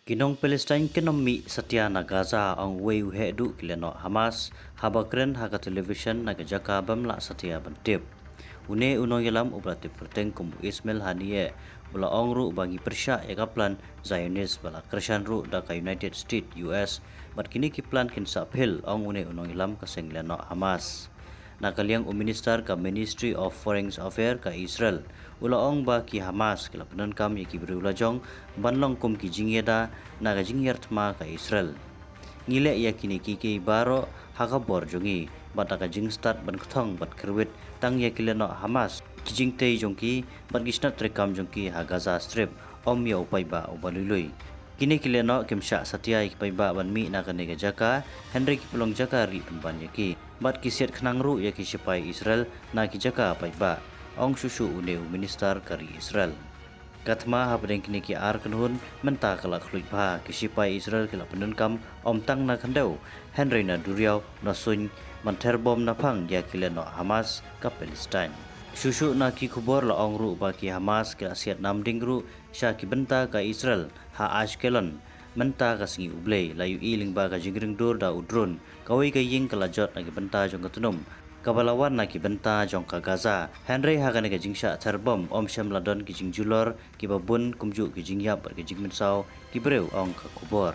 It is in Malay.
Kinong Palestine kinomi setia na Gaza ang way hedu kileno Hamas habakren haga television na gajaka bamla setia bantip. Une unong yalam ubrati perteng kum Ismail Haniye bula ongru bangi persya ya kaplan Zionist bala Christian ru da ka United States US bat kini kiplan kin saphil ong une unong yalam kaseng leno Hamas. Nakaliang minister ka Ministry of Foreign Affairs ka Israel ulaong ba ki Hamas kila penankam yaki berulajong banlong kum ki jingyada naga jingyar tma ka Israel ngile yakini kiki baro hakabor jongi bataka jingstart ban kthong bat kerwit tang yakileno Hamas kijingtei jongki bat gisnat rekam jongki ha Gaza Strip om ya upai ba ubalului kini kileno kimsha satya ipai ba ban mi na kanega jaka Henry kipulong jaka ri ban yaki bat kisiat khnangru yaki sipai Israel na ki jaka pai ba ong susu uneu minister kari Israel katma habdeng kini ki ar kanhun menta kala khluit ba ki sipai Israel kila penunkam om tang na khandeu Henry na duriau na sun manter bom na phang ya kileno Hamas ka Palestine susu na ki khubor la ong ru ba ki Hamas kila siat namding ru sha ki benta ka Israel ha Ashkelon menta ka singi ublei layu iling ba ka jingring dur da udrun kawai ka ying kala jot na ki benta jong katunum kabalawan na ki benta jong ka Gaza Henry ha ka ne ka jingsha tharbom om sham ladon ki jingjulor ki babun kumju ki jingyap ki jingmensau ki breu ong ka kubor